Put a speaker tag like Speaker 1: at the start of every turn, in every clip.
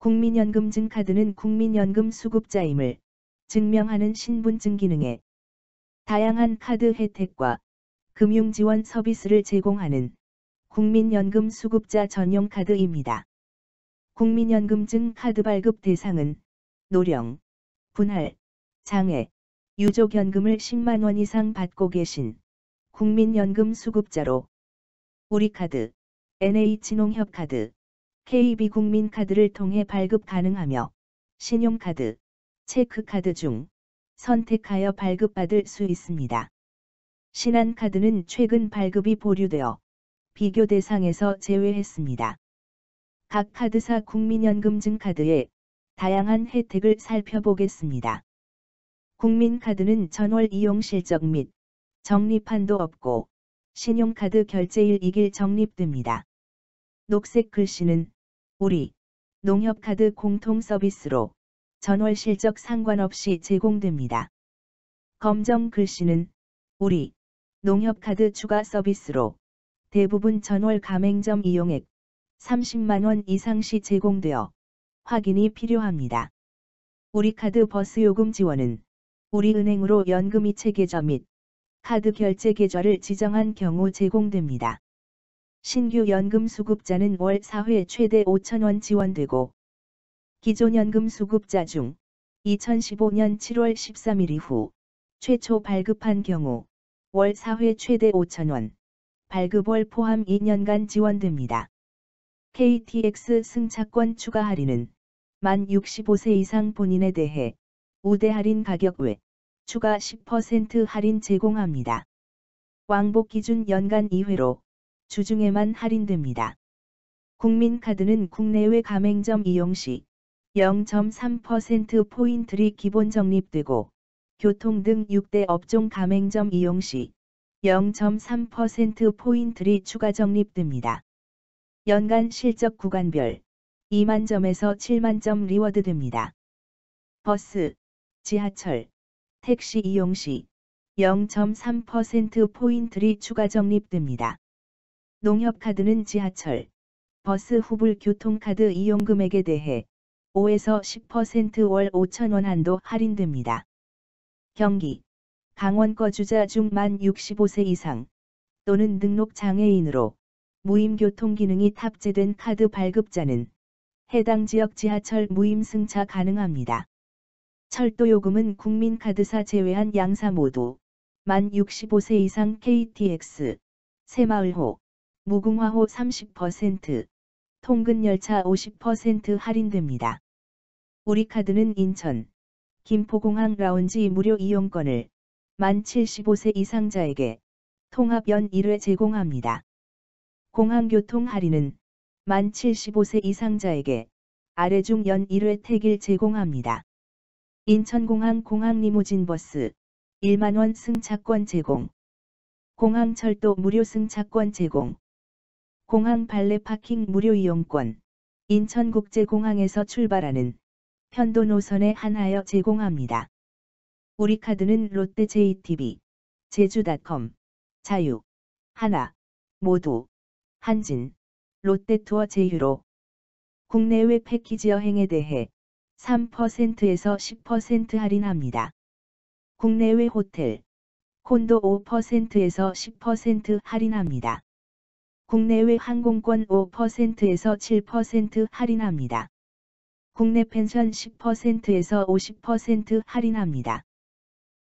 Speaker 1: 국민연금증 카드는 국민연금 수급자임을 증명하는 신분증 기능에 다양한 카드 혜택과 금융지원 서비스를 제공하는 국민연금 수급자 전용 카드입니다. 국민연금증 카드 발급 대상은 노령, 분할, 장애, 유족연금을 10만 원 이상 받고 계신 국민연금 수급자로 우리카드, NH농협카드, KB국민카드를 통해 발급 가능하며 신용카드, 체크카드 중 선택하여 발급받을 수 있습니다. 신한카드는 최근 발급이 보류되어 비교 대상에서 제외했습니다. 각 카드사 국민연금증 카드의 다양한 혜택을 살펴보겠습니다. 국민카드는 전월 이용 실적 및 적립한도 없고 신용카드 결제일 2일 적립됩니다. 녹색 글씨는 우리 농협카드 공통 서비스로 전월 실적 상관없이 제공됩니다. 검정 글씨는 우리 농협카드 추가 서비스로 대부분 전월 가맹점 이용액 30만 원 이상 시 제공되어 확인이 필요합니다. 우리카드 버스요금 지원은 우리은행으로 연금이체 계좌 및 카드 결제 계좌를 지정한 경우 제공됩니다. 신규 연금 수급자는 월 4회 최대 5,000원 지원되고 기존 연금 수급자 중 2015년 7월 13일 이후 최초 발급한 경우 월 4회 최대 5,000원, 발급월 포함 2년간 지원됩니다. KTX 승차권 추가 할인은 만 65세 이상 본인에 대해 우대 할인 가격 외 추가 10% 할인 제공합니다. 왕복 기준 연간 2회로 주중에만 할인됩니다. 국민카드는 국내외 가맹점 이용 시 0.3%포인트리 기본 적립되고 교통 등 6대 업종 가맹점 이용 시 0.3%포인트리 추가 적립됩니다. 연간 실적 구간별 2만 점에서 7만 점 리워드 됩니다. 버스, 지하철, 택시 이용 시 0.3%포인트리 추가 적립됩니다. 농협카드는 지하철, 버스 후불 교통카드 이용 금액에 대해 5에서 10% 월 5,000원 한도 할인됩니다. 경기, 강원 거주자 중 만 65세 이상 또는 등록 장애인으로 무임 교통 기능이 탑재된 카드 발급자는 해당 지역 지하철 무임 승차 가능합니다. 철도 요금은 국민카드사 제외한 양사 모두 만 65세 이상 KTX, 새마을호, 무궁화호 30%, 통근열차 50% 할인됩니다. 우리카드는 인천, 김포공항 라운지 무료 이용권을 만 75세 이상자에게 통합 연 1회 제공합니다. 공항교통 할인은 만 75세 이상자에게 아래 중 연 1회 택일 제공합니다. 인천공항 공항리무진 버스 1만 원 승차권 제공. 공항철도 무료 승차권 제공. 공항 발레 파킹 무료 이용권. 인천국제공항에서 출발하는 편도 노선에 한하여 제공합니다. 우리카드는 롯데 JTB, 제주닷컴, 자유, 하나, 모두, 한진, 롯데투어 제휴로 국내외 패키지 여행에 대해 3%에서 10% 할인합니다. 국내외 호텔, 콘도 5%에서 10% 할인합니다. 국내외 항공권 5%에서 7% 할인합니다. 국내 펜션 10%에서 50% 할인합니다.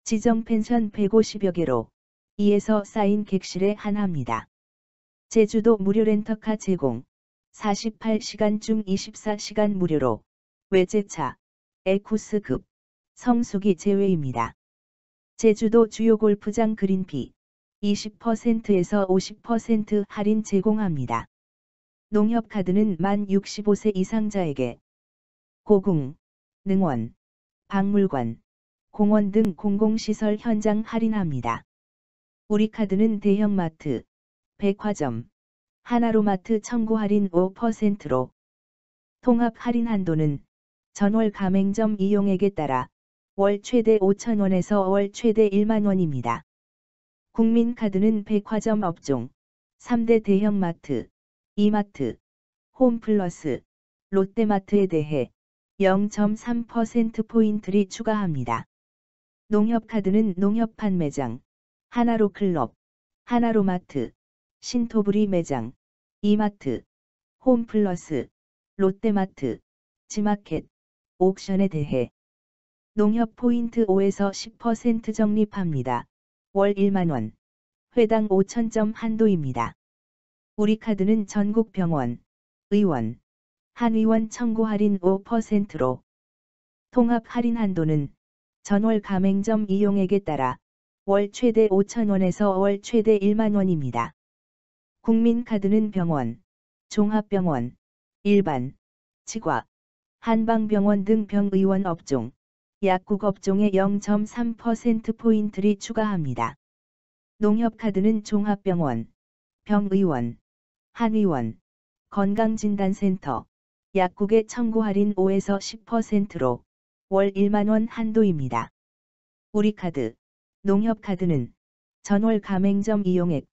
Speaker 1: 지정 펜션 150여 개로 2에서 4인 객실에 한합니다. 제주도 무료 렌터카 제공, 48시간 중 24시간 무료로 외제차, 에쿠스급, 성수기 제외입니다. 제주도 주요 골프장 그린피 20%에서 50% 할인 제공합니다. 농협카드는 만 65세 이상자에게 고궁, 능원, 박물관, 공원 등 공공시설 현장 할인합니다. 우리카드는 대형마트, 백화점, 하나로마트 청구 할인 5%로 통합 할인 한도는 전월 가맹점 이용액에 따라 월 최대 5,000원에서 월 최대 1만 원입니다. 국민카드는 백화점 업종, 3대 대형마트, 이마트, 홈플러스, 롯데마트에 대해 0.3%포인트를 추가합니다. 농협카드는 농협 판매장, 하나로클럽, 하나로마트, 신토부리 매장, 이마트, 홈플러스, 롯데마트, 지마켓, 옥션에 대해 농협 포인트 5에서 10% 적립합니다. 월 1만원, 회당 5,000점 한도입니다. 우리카드는 전국 병원, 의원, 한의원 청구 할인 5%로 통합 할인 한도는 전월 가맹점 이용액에 따라 월 최대 5,000원에서 월 최대 1만원입니다. 국민카드는 병원, 종합병원, 일반, 치과, 한방병원 등 병의원 업종, 약국 업종에 0.3%포인트를 추가합니다. 농협카드는 종합병원, 병의원, 한의원, 건강진단센터, 약국에 청구 할인 5에서 10%로 월 1만원 한도입니다. 우리카드, 농협카드는 전월 가맹점 이용액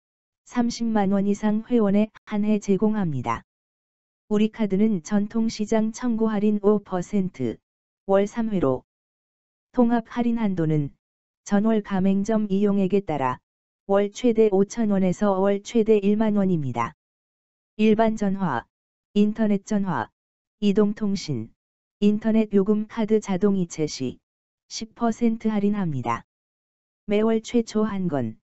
Speaker 1: 30만원 이상 회원에 한해 제공합니다. 우리카드는 전통시장 청구 할인 5%, 월 3회로 통합 할인 한도는 전월 가맹점 이용액에 따라 월 최대 5,000원에서 월 최대 1만원입니다. 일반 전화, 인터넷 전화, 이동통신, 인터넷 요금 카드 자동 이체 시 10% 할인합니다. 매월 최초 한 건,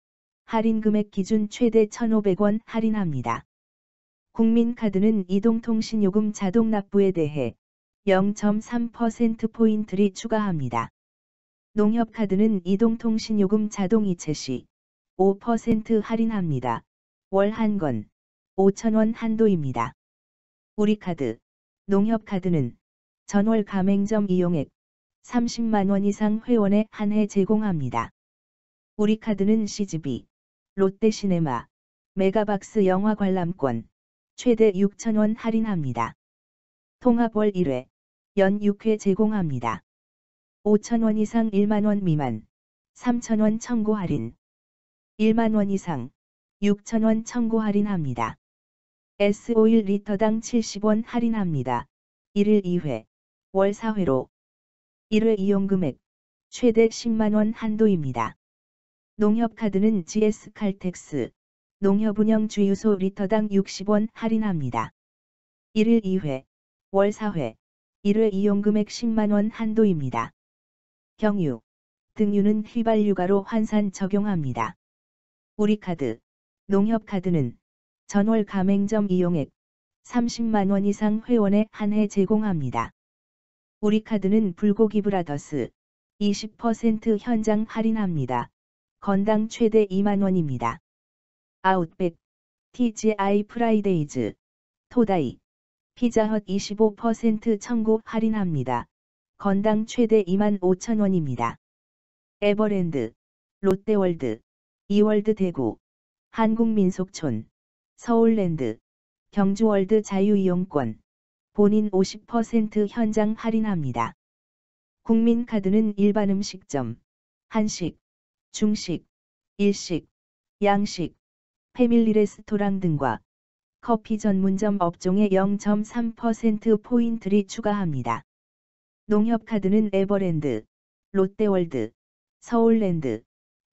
Speaker 1: 할인 금액 기준 최대 1,500원 할인합니다. 국민카드는 이동통신 요금 자동 납부에 대해 0.3%포인트를 추가합니다. 농협카드는 이동통신 요금 자동 이체 시 5% 할인합니다. 월 한 건, 5,000원 한도입니다. 우리카드, 농협카드는 전월 가맹점 이용액 30만원 이상 회원에 한해 제공합니다. 우리카드는 CGV, 롯데시네마, 메가박스 영화 관람권, 최대 6,000원 할인합니다. 통합 월 1회, 연 6회 제공합니다. 5,000원 이상 1만원 미만, 3,000원 청구 할인. 1만원 이상, 6,000원 청구 할인합니다. S-오일 리터당 70원 할인합니다. 1일 2회, 월 4회로 1회 이용금액, 최대 10만원 한도입니다. 농협카드는 GS칼텍스, 농협운영 주유소 리터당 60원 할인합니다. 1일 2회, 월 4회, 1회 이용금액 10만원 한도입니다. 경유, 등유는 휘발유가로 환산 적용합니다. 우리카드, 농협카드는 전월 가맹점 이용액 30만원 이상 회원에 한해 제공합니다. 우리카드는 불고기 브라더스 20% 현장 할인합니다. 건당 최대 2만원입니다. 아웃백, TGI 프라이데이즈, 토다이, 피자헛 25% 청구 할인합니다. 건당 최대 25,000원입니다. 에버랜드, 롯데월드, 이월드 대구, 한국민속촌, 서울랜드, 경주월드 자유이용권, 본인 50% 현장 할인합니다. 국민카드는 일반 음식점, 한식, 중식, 일식, 양식, 패밀리 레스토랑 등과 커피 전문점 업종에 0.3%포인트를 추가합니다. 농협카드는 에버랜드, 롯데월드, 서울랜드,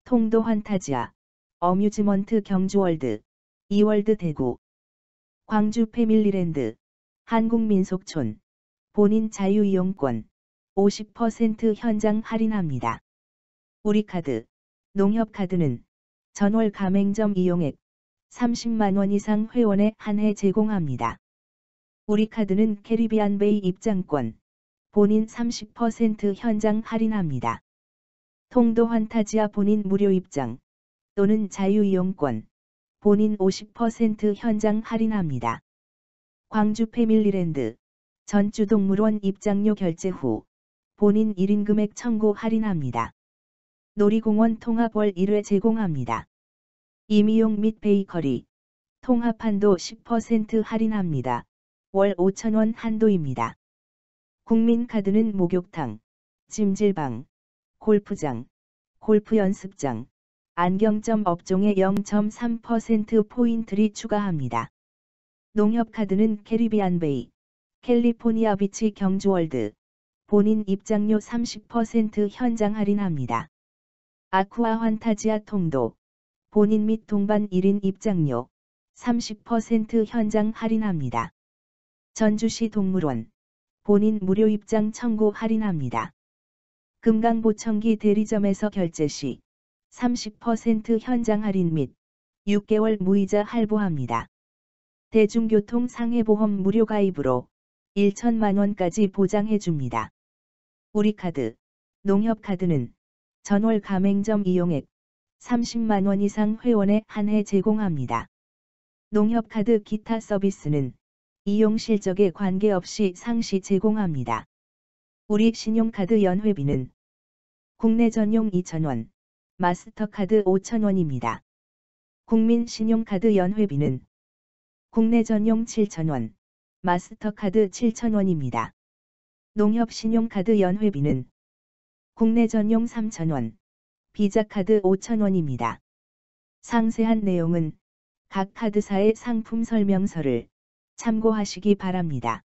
Speaker 1: 통도 환타지아, 어뮤즈먼트 경주월드, 이월드 대구, 광주 패밀리랜드, 한국민속촌, 본인 자유이용권, 50% 현장 할인합니다. 우리카드, 농협카드는 전월 가맹점 이용액 30만원 이상 회원에 한해 제공합니다. 우리카드는 캐리비안베이 입장권, 본인 30% 현장 할인합니다. 통도 환타지아 본인 무료 입장, 또는 자유이용권, 본인 50% 현장 할인합니다. 광주 패밀리랜드, 전주동물원 입장료 결제 후, 본인 1인 금액 청구 할인합니다. 놀이공원 통합월 1회 제공합니다. 임의용 및 베이커리, 통합한도 10% 할인합니다. 월 5,000원 한도입니다. 국민카드는 목욕탕, 찜질방, 골프장, 골프 연습장, 안경점 업종에 0.3%포인트를 추가합니다. 농협카드는 캐리비안베이, 캘리포니아 비치 경주월드. 본인 입장료 30% 현장 할인합니다. 아쿠아 환타지아 통도. 본인 및 동반 1인 입장료 30% 현장 할인합니다. 전주시 동물원. 본인 무료 입장 청구 할인합니다. 금강보청기 대리점에서 결제 시 30% 현장 할인 및 6개월 무이자 할부합니다. 대중교통 상해보험 무료 가입으로 1천만 원까지 보장해줍니다. 우리카드, 농협카드는 전월 가맹점 이용액 30만 원 이상 회원에 한해 제공합니다. 농협카드 기타 서비스는 이용 실적에 관계없이 상시 제공합니다. 우리 신용카드 연회비는 국내 전용 2,000원, 마스터카드 5,000원입니다. 국민 신용카드 연회비는 국내 전용 7,000원, 마스터카드 7,000원입니다. 농협 신용카드 연회비는 국내 전용 3,000원, 비자카드 5,000원입니다. 상세한 내용은 각 카드사의 상품 설명서를 참고하시기 바랍니다.